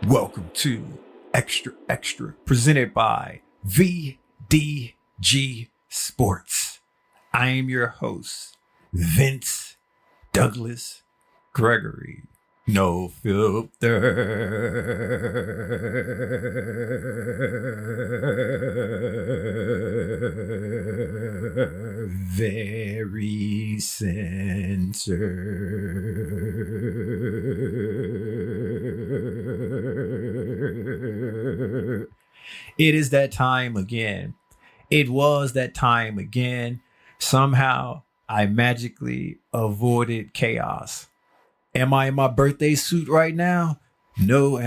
Welcome to Xtra, presented by VDG Sports. I am your host, Vince Douglas Gregory. No filter. Very censored. It is that time again. It was that time again. Somehow I magically avoided chaos. Am I in my birthday suit right now? No,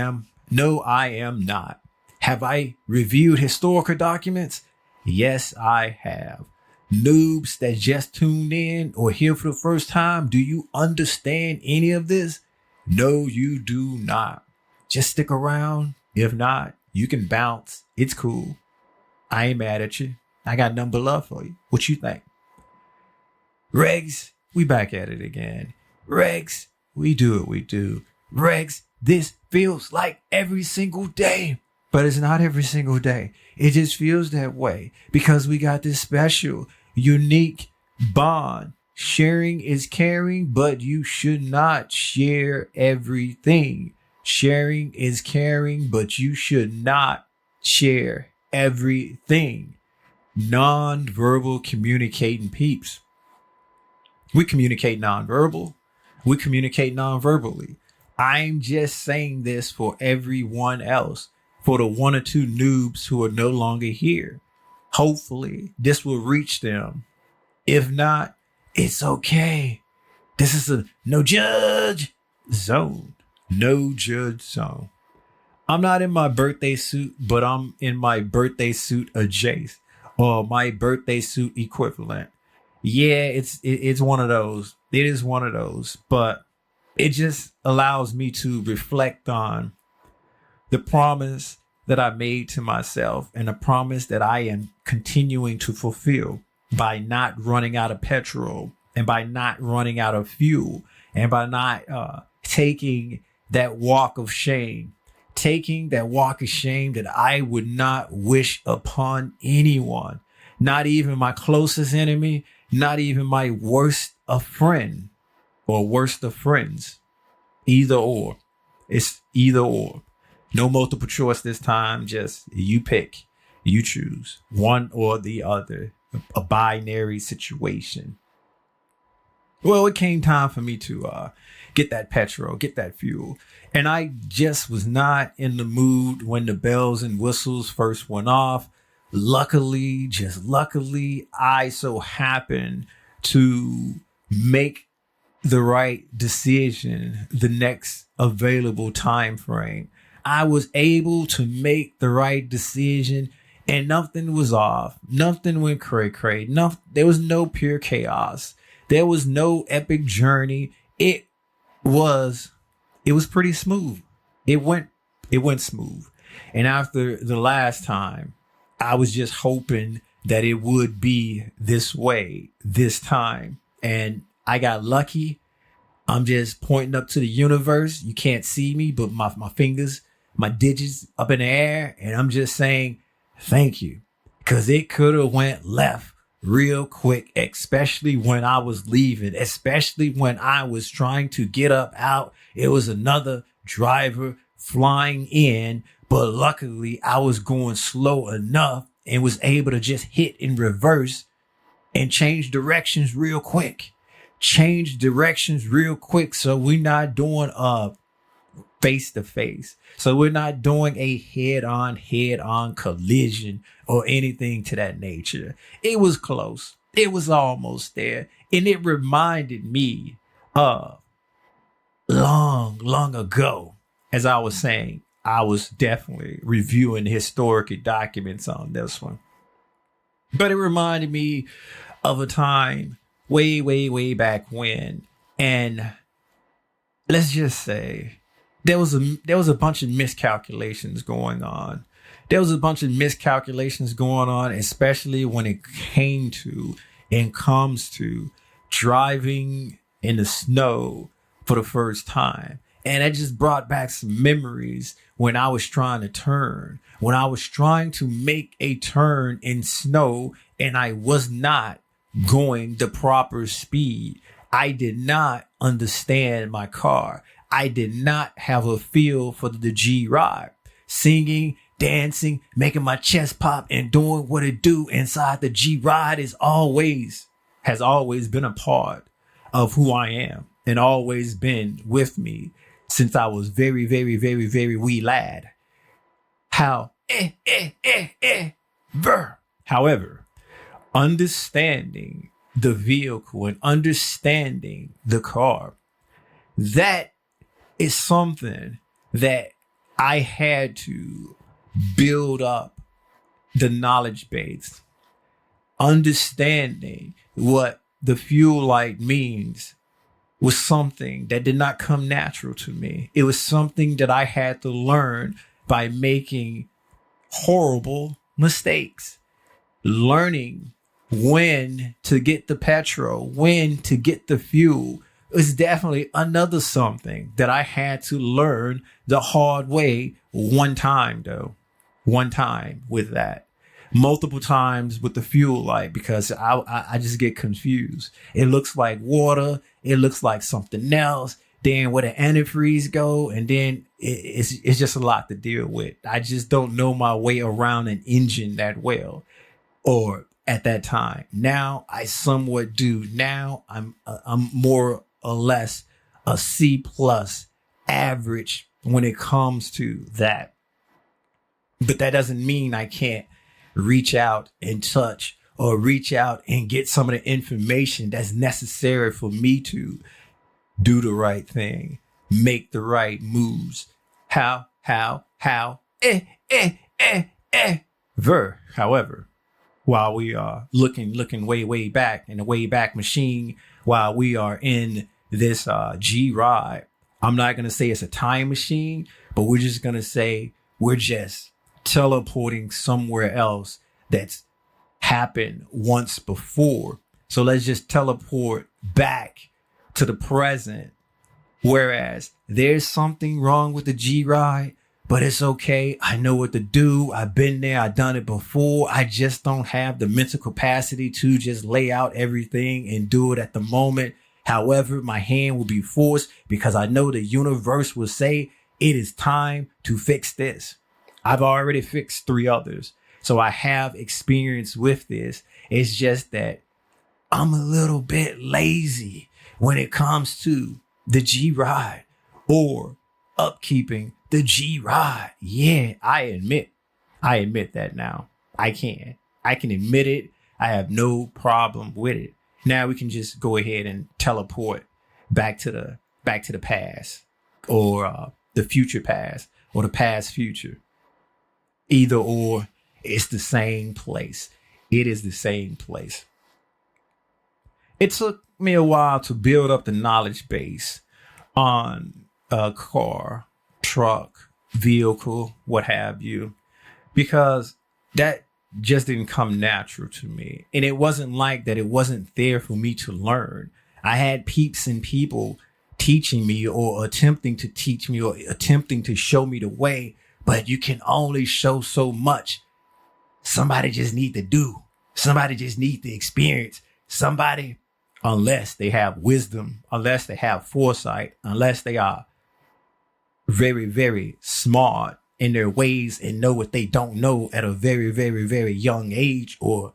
I am not. Have I reviewed historical documents? Yes, I have. Noobs that just tuned in or here for the first time, do you understand any of this? No, you do not. Just stick around. If not, you can bounce. It's cool. I ain't mad at you. I got nothing but love for you. What you think? Regs, we back at it again. Regs, we do what we do. Regs, this feels like every single day. But it's not every single day. It just feels that way because we got this special, unique bond. Sharing is caring, but you should not share everything. Sharing is caring, but you should not share everything. Non-verbal communicating peeps. We communicate non-verbal. We communicate non-verbally. I'm just saying this for everyone else, for the one or two noobs who are no longer here. Hopefully, this will reach them. If not, it's okay. This is a no judge zone. No judge zone. I'm not in my birthday suit, but I'm in my birthday suit adjacent or my birthday suit equivalent. Yeah, it's one of those. It is one of those, but it just allows me to reflect on the promise that I made to myself and the promise that I am continuing to fulfill by not running out of petrol and by not running out of fuel and by not taking that walk of shame, that I would not wish upon anyone, not even my closest enemy, not even my worst of friend or worst of friends. Either or. It's either or. No multiple choice this time. Just you pick. You choose one or the other. A binary situation. Well, it came time for me to get that petrol, get that fuel. And I just was not in the mood when the bells and whistles first went off. Luckily, I so happened to make the right decision the next available time frame. I was able to make the right decision and nothing was off. Nothing went cray. There was no pure chaos. There was no epic journey. It was pretty smooth. It went smooth. And after the last time, I was just hoping that it would be this way this time. And I got lucky. I'm just pointing up to the universe. You can't see me, but my fingers, my digits up in the air. And I'm just saying, thank you. Because it could have went left real quick, especially when I was leaving, especially when I was trying to get up out. It was another driver flying in. But luckily, I was going slow enough and was able to just hit in reverse and change directions real quick. So we're not doing face to face. So we're not doing a head on collision or anything to that nature. It was close. It was almost there. And it reminded me of long ago, as I was saying. I was definitely reviewing historic documents on this one. But it reminded me of a time way back when. And let's just say there was a bunch of miscalculations going on. Especially when it comes to driving in the snow for the first time. And it just brought back some memories when I was trying to turn, when I was trying to make a turn in snow and I was not going the proper speed. I did not understand my car. I did not have a feel for the G ride. Singing, dancing, making my chest pop and doing what it do inside the G ride has always been a part of who I am and always been with me since I was very, very, very, very wee lad. However, understanding the vehicle and understanding the car, that is something that I had to build up the knowledge base. Understanding what the fuel light means was something that did not come natural to me. It was something that I had to learn by making horrible mistakes. Learning when to get the petrol, when to get the fuel is definitely another something that I had to learn the hard way one time with that. Multiple times with the fuel light because I just get confused. It looks like water. It looks like something else. Then where the antifreeze go, and then it's just a lot to deal with. I just don't know my way around an engine that well, or at that time. Now I somewhat do. Now I'm more or less a C plus average when it comes to that. But that doesn't mean I can't reach out and touch or reach out and get some of the information that's necessary for me to do the right thing, make the right moves. However, while we are looking way back in the way back machine, while we are in this G ride, I'm not going to say it's a time machine, but we're just going to say we're just teleporting somewhere else that's happened once before. So let's just teleport back to the present. Whereas there's something wrong with the G ride, but it's okay. I know what to do. I've been there. I've done it before. I just don't have the mental capacity to just lay out everything and do it at the moment. However, my hand will be forced because I know the universe will say it is time to fix this. I've already fixed 3 others. So I have experience with this. It's just that I'm a little bit lazy when it comes to the G ride or upkeeping the G ride. Yeah, I admit that now. I can admit it. I have no problem with it. Now we can just go ahead and teleport back to the past or the future past or the past future. Either or, it's the same place. It is the same place. It took me a while to build up the knowledge base on a car, truck, vehicle, what have you, because that just didn't come natural to me. And it wasn't like that. It wasn't there for me to learn. I had peeps and people teaching me or attempting to teach me or attempting to show me the way, but you can only show so much. Somebody just need to do. Somebody just need to experience. Somebody, unless they have wisdom, unless they have foresight, unless they are very, very smart in their ways and know what they don't know at a very, very, very young age, or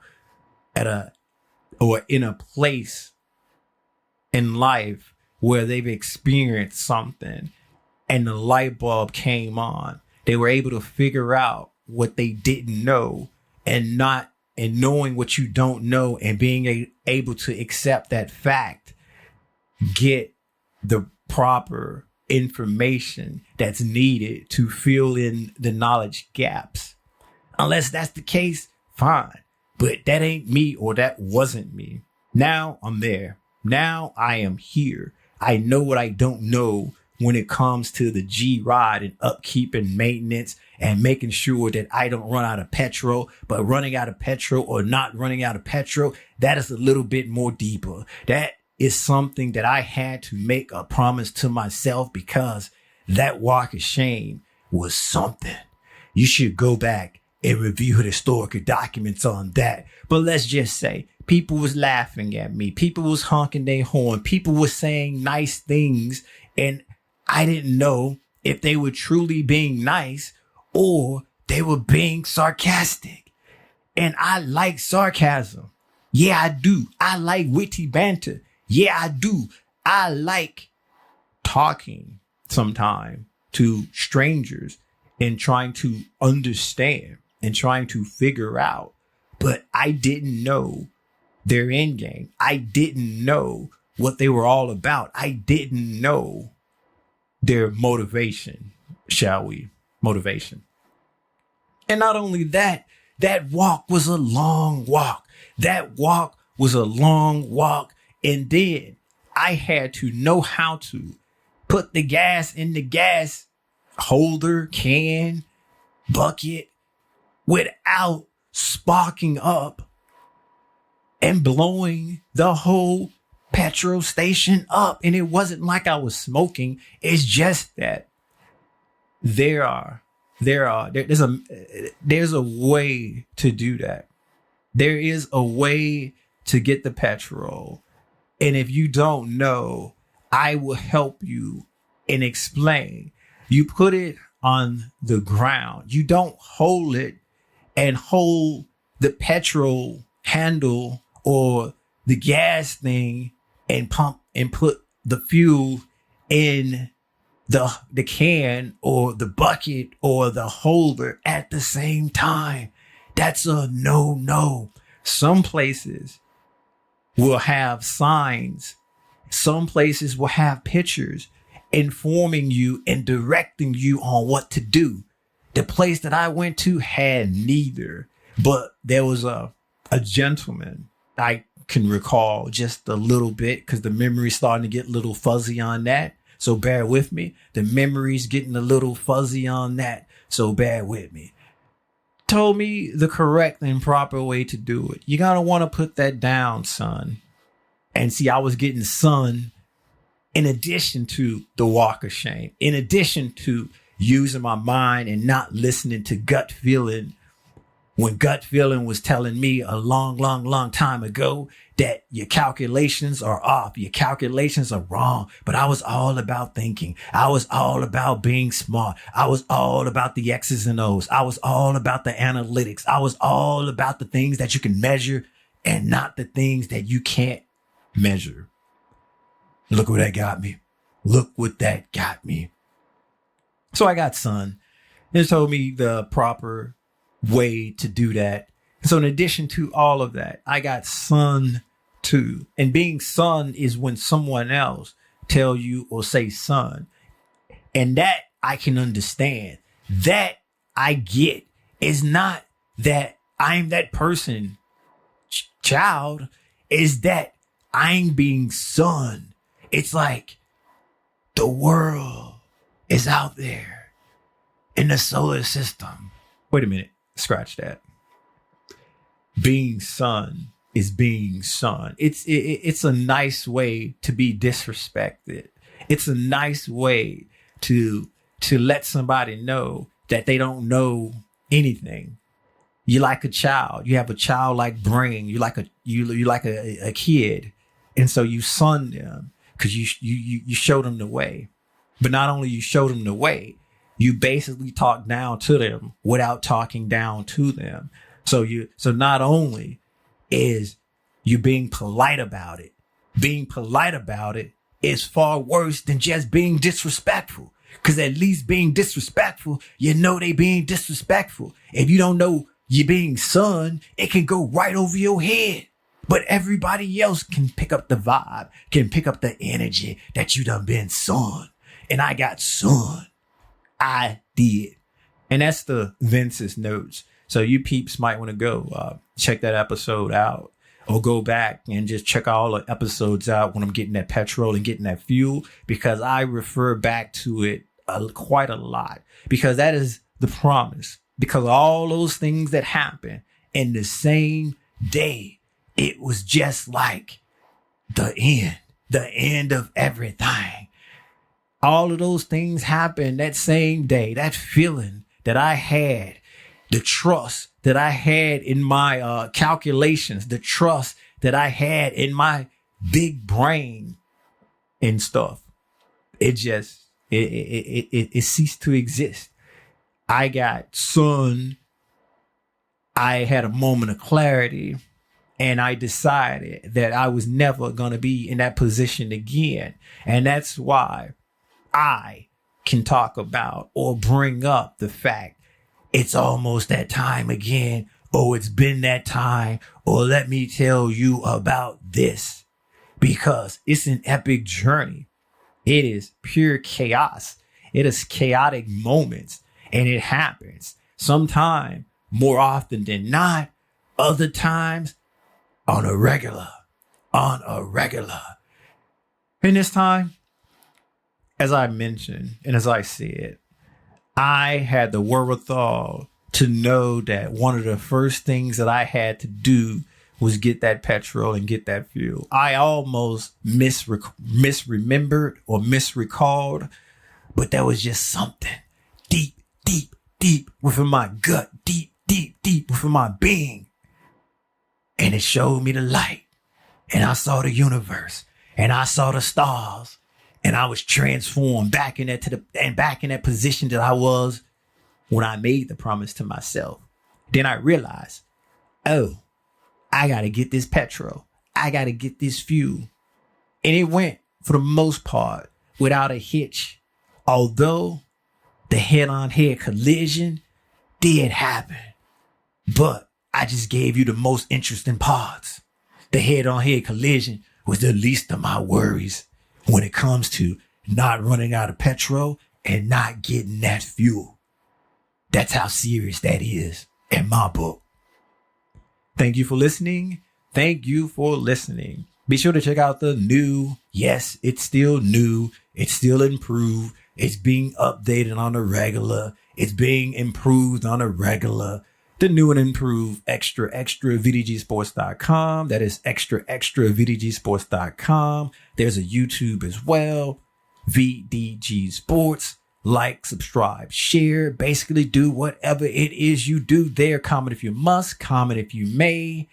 in a place in life where they've experienced something and the light bulb came on. They were able to figure out what they didn't know, and knowing what you don't know and being able to accept that fact, get the proper information that's needed to fill in the knowledge gaps. Unless that's the case, fine. But that ain't me, or that wasn't me. Now I'm there. Now I am here. I know what I don't know when it comes to the G ride and upkeep and maintenance and making sure that I don't run out of petrol. But running out of petrol or not running out of petrol, that is a little bit more deeper. That is something that I had to make a promise to myself, because that walk of shame was something. You should go back and review historical documents on that. But let's just say people was laughing at me. People was honking their horn. People was saying nice things. And I didn't know if they were truly being nice or they were being sarcastic. And I like sarcasm. Yeah, I do. I like witty banter. Yeah, I do. I like talking sometime to strangers and trying to understand and trying to figure out. But I didn't know their end game. I didn't know what they were all about. I didn't know their motivation, shall we? Motivation. And not only that, that walk was a long walk. That walk was a long walk. And then I had to know how to put the gas in the gas holder, can, bucket without sparking up and blowing the whole petrol station up. And it wasn't like I was smoking. It's just that there's a way to do that. There is a way to get the petrol. And if you don't know, I will help you and explain. You put it on the ground. You don't hold it and hold the petrol handle or the gas thing and pump and put the fuel in the can or the bucket or the holder at the same time. That's a no. Some places will have signs. Some places will have pictures informing you and directing you on what to do. The place that I went to had neither, but there was a gentleman I can recall just a little bit because the memory's starting to get a little fuzzy on that. So bear with me. The memory's getting a little fuzzy on that. So bear with me. Told me the correct and proper way to do it. You gotta want to put that down, son. And see, I was getting sun in addition to the walk of shame, in addition to using my mind and not listening to gut feeling when gut feeling was telling me a long time ago that your calculations are off, your calculations are wrong. But I was all about thinking. I was all about being smart. I was all about the X's and O's. I was all about the analytics. I was all about the things that you can measure and not the things that you can't measure. Look what that got me. Look what that got me. So I got sun. It told me the proper way to do that. So in addition to all of that, I got sun too. And being son is when someone else tell you or say son. And that I can understand. That I get is not that I'm that person child, is that I'm being son. It's like the world is out there in the solar system. Wait a minute. Scratch that. Being son is being son. It's a nice way to be disrespected. It's a nice way to let somebody know that they don't know anything. You like a child. You have a childlike brain. You like a kid, and so you son them because you show them the way. But not only you show them the way, you basically talk down to them without talking down to them. So not only is you being polite about it is far worse than just being disrespectful. Because at least being disrespectful, you know they being disrespectful. If you don't know you're being son, it can go right over your head. But everybody else can pick up the vibe, can pick up the energy that you done been son. And I got son. I did. And that's the Vince's notes. So you peeps might want to go check that episode out or go back and just check all the episodes out when I'm getting that petrol and getting that fuel, because I refer back to it quite a lot, because that is the promise, because all those things that happen in the same day, it was just like the end of everything. All of those things happened that same day. That feeling that I had, the trust that I had in my calculations, the trust that I had in my big brain and stuff. It ceased to exist. I got sun. I had a moment of clarity, and I decided that I was never going to be in that position again. And that's why I can talk about or bring up the fact it's almost that time again. Oh, it's been that time. Or let me tell you about this, because it's an epic journey. It is pure chaos. It is chaotic moments, and it happens sometime more often than not. Other times on a regular. And this time, as I mentioned, and as I said, I had the wherewithal to know that one of the first things that I had to do was get that petrol and get that fuel. I almost misremembered or misrecalled, but that was just something deep within my gut, deep within my being. And it showed me the light, and I saw the universe, and I saw the stars, and I was transformed back in that position that I was when I made the promise to myself. Then I realized, oh, I got to get this petrol. I got to get this fuel. And it went, for the most part, without a hitch. Although the head-on-head collision did happen. But I just gave you the most interesting parts. The head-on-head collision was the least of my worries when it comes to not running out of petrol and not getting that fuel. That's how serious that is in my book. Thank you for listening. Be sure to check out the new. Yes, it's still new. It's still improved. It's being updated on a regular. It's being improved on a regular. The new and improved Xtra VDGsports.com. That is Xtra VDGsports.com. There's a YouTube as well. VDG Sports. Like, subscribe, share, basically do whatever it is you do there. Comment if you must, comment if you may.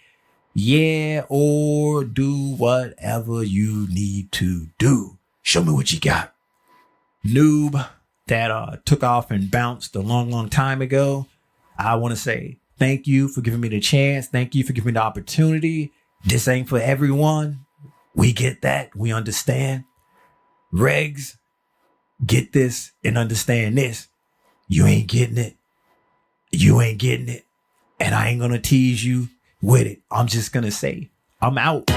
Yeah, or do whatever you need to do. Show me what you got. Noob that took off and bounced a long time ago. I want to say thank you for giving me the chance. Thank you for giving me the opportunity. This ain't for everyone. We get that. We understand. Regs, get this and understand this. You ain't getting it. And I ain't going to tease you with it. I'm just going to say, I'm out.